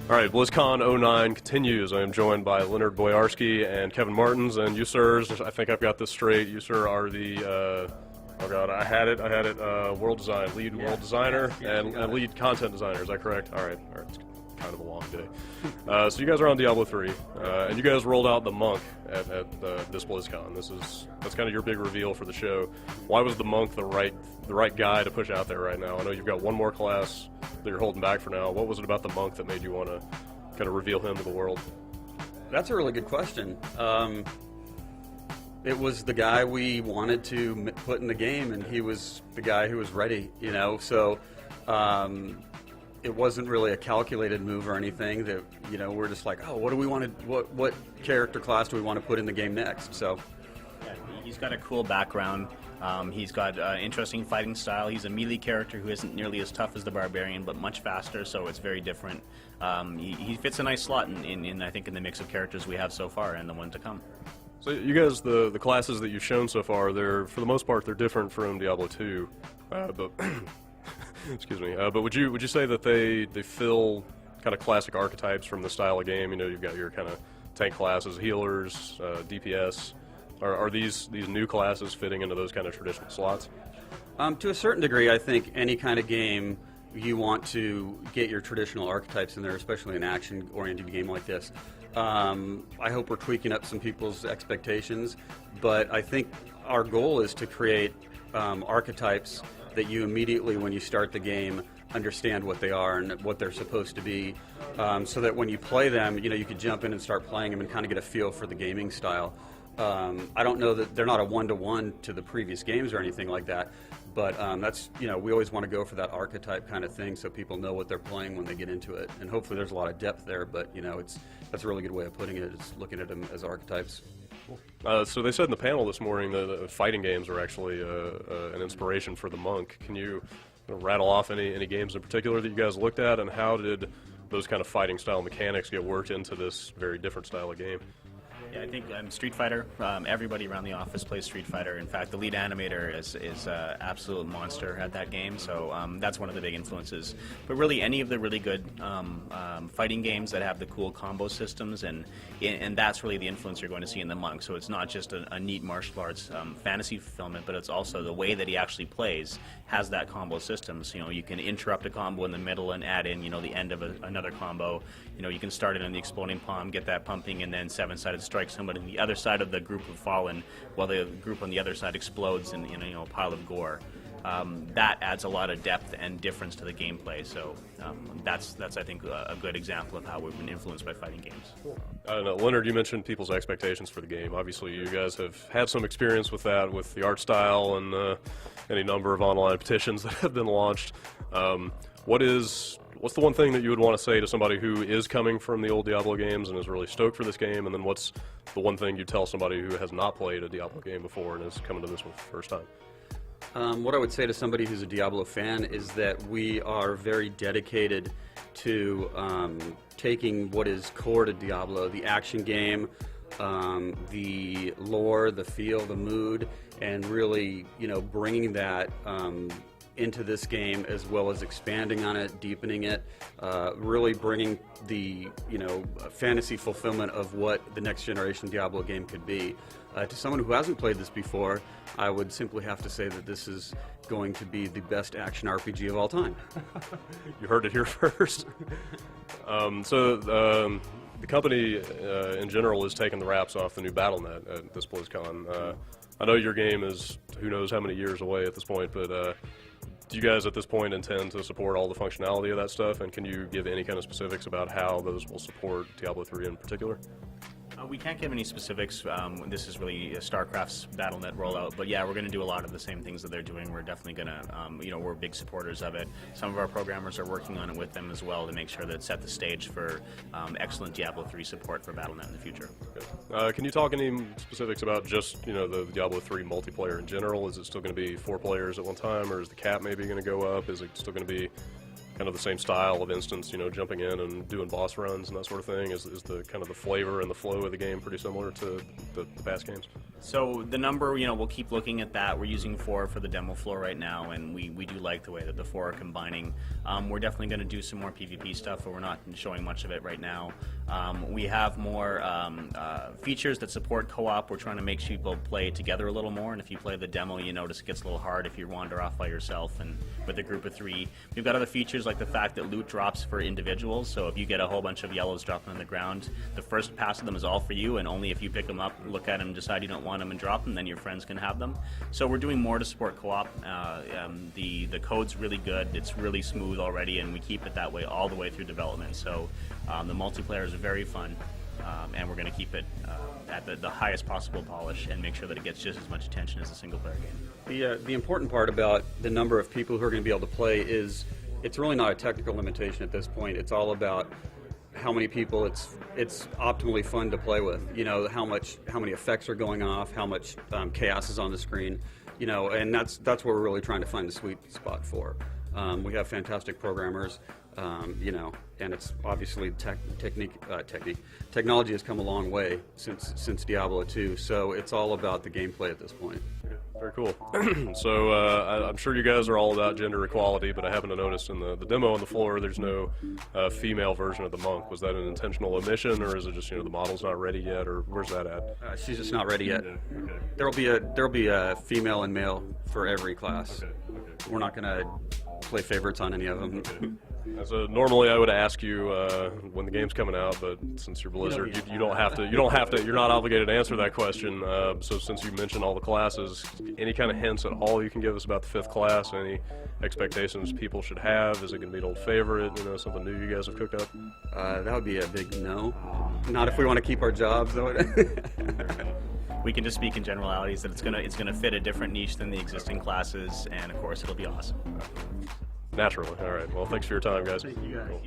All right, BlizzCon '09 continues. I am joined by Leonard Boyarsky and Kevin Martins, and you, sirs, I think I've got this straight. You, sir, are the oh god, I had it. World design, lead world designer, and lead content designer. Is that correct? All right. It's kind of a long day. So you guys are on Diablo 3, and you guys rolled out the monk at this BlizzCon. That's kind of your big reveal for the show. Why was the monk the right guy to push out there right now? I know you've got one more class that you're holding back for now. What was it about the monk that made you want to kind of reveal him to the world? That's a really good question. It was the guy we wanted to put in the game, and he was the guy who was ready, so it wasn't really a calculated move or anything that, we're just like, oh, what do we want to, what character class do we want to put in the game next? So yeah, he's got a cool background. He's got interesting fighting style. He's a melee character who isn't nearly as tough as the barbarian, but much faster, so it's very different. He fits a nice slot in I think in the mix of characters we have so far and the one to come. So you guys, the classes that you've shown so far, they're, for the most part, they're different from Diablo 2, but excuse me. But would you say that they fill kind of classic archetypes from the style of game? You've got your kind of tank classes, healers, DPS. Are these new classes fitting into those kind of traditional slots? To a certain degree, I think any kind of game you want to get your traditional archetypes in there, especially an action-oriented game like this. I hope we're tweaking up some people's expectations, but I think our goal is to create archetypes that you immediately, when you start the game, understand what they are and what they're supposed to be, so that when you play them, you can jump in and start playing them and kind of get a feel for the gaming style. I don't know that they're not a one-to-one to the previous games or anything like that, but that's, we always want to go for that archetype kind of thing so people know what they're playing when they get into it. And hopefully there's a lot of depth there, but, that's a really good way of putting it, is looking at them as archetypes. So they said in the panel this morning that the fighting games are actually an inspiration for the monk. Can you rattle off any games in particular that you guys looked at, and how did those kind of fighting style mechanics get worked into this very different style of game? Yeah, I think Street Fighter. Everybody around the office plays Street Fighter. In fact, the lead animator is an absolute monster at that game, so that's one of the big influences. But really, any of the really good fighting games that have the cool combo systems, and that's really the influence you're going to see in the monk. So it's not just a neat martial arts fantasy fulfillment, but it's also the way that he actually plays has that combo system. So, you can interrupt a combo in the middle and add in, the end of another combo. You can start it on the exploding palm, get that pumping, and then seven-sided strike somebody on the other side of the group of fallen, while the group on the other side explodes in a pile of gore. That adds a lot of depth and difference to the gameplay. So that's I think a good example of how we've been influenced by fighting games. I don't know, Leonard, you mentioned people's expectations for the game. Obviously, you guys have had some experience with that, with the art style and any number of online petitions that have been launched. What's the one thing that you would want to say to somebody who is coming from the old Diablo games and is really stoked for this game? And then what's the one thing you tell somebody who has not played a Diablo game before and is coming to this one for the first time? What I would say to somebody who's a Diablo fan is that we are very dedicated to taking what is core to Diablo, the action game, the lore, the feel, the mood, and really, bringing that into this game, as well as expanding on it, deepening it, really bringing the fantasy fulfillment of what the next generation Diablo game could be. To someone who hasn't played this before, I would simply have to say that this is going to be the best action RPG of all time. You heard it here first. The company in general is taking the wraps off the new BattleNet at this BlizzCon. I know your game is who knows how many years away at this point, but do you guys at this point intend to support all the functionality of that stuff, and can you give any kind of specifics about how those will support Diablo 3 in particular? We can't give any specifics. This is really StarCraft's BattleNet rollout, but yeah, we're going to do a lot of the same things that they're doing. We're definitely going to, we're big supporters of it. Some of our programmers are working on it with them as well to make sure that it set the stage for excellent Diablo 3 support for BattleNet in the future. Okay. Can you talk any specifics about just, the Diablo 3 multiplayer in general? Is it still going to be 4 players at one time, or is the cap maybe going to go up? Is it still going to be kind of the same style of instance, jumping in and doing boss runs and that sort of thing? Is the kind of the flavor and the flow of the game pretty similar to the past games? So the number, we'll keep looking at that. We're using 4 for the demo floor right now, and we do like the way that the 4 are combining. We're definitely going to do some more PvP stuff, but we're not showing much of it right now. We have more features that support co-op. We're trying to make people play together a little more, and if you play the demo, you notice it gets a little hard if you wander off by yourself and with a group of 3. We've got other features like the fact that loot drops for individuals, so if you get a whole bunch of yellows dropping on the ground, the first pass of them is all for you, and only if you pick them up, look at them, decide you don't want them and drop them, then your friends can have them. So we're doing more to support co-op. The code's really good, it's really smooth already, and we keep it that way all the way through development. So the multiplayer is very fun, and we're going to keep it at the highest possible polish and make sure that it gets just as much attention as a single-player game. The important part about the number of people who are going to be able to play is it's really not a technical limitation at this point. It's all about how many people it's optimally fun to play with. How many effects are going off, how much chaos is on the screen, and that's what we're really trying to find the sweet spot for. We have fantastic programmers, and it's obviously technology has come a long way since Diablo 2, so it's all about the gameplay at this point. Very cool. So I'm sure you guys are all about gender equality, but I happen to notice in the demo on the floor there's no female version of the monk. Was that an intentional omission, or is it just the model's not ready yet, or where's that at? She's just not ready yet. Okay. There'll be a female and male for every class. Okay. We're not gonna play favorites on any of them. Okay. So normally I would ask you when the game's coming out, but since you're Blizzard, you don't have to. You're not obligated to answer that question. So since you mentioned all the classes, any kind of hints at all you can give us about the 5th class? Any expectations people should have? Is it going to be an old favorite? Something new you guys have cooked up? That would be a big no. Not if we want to keep our jobs, though. We can just speak in generalities that it's gonna fit a different niche than the existing classes, and of course it'll be awesome. Naturally. All right. Well, thanks for your time, guys. Thank you guys. Cool.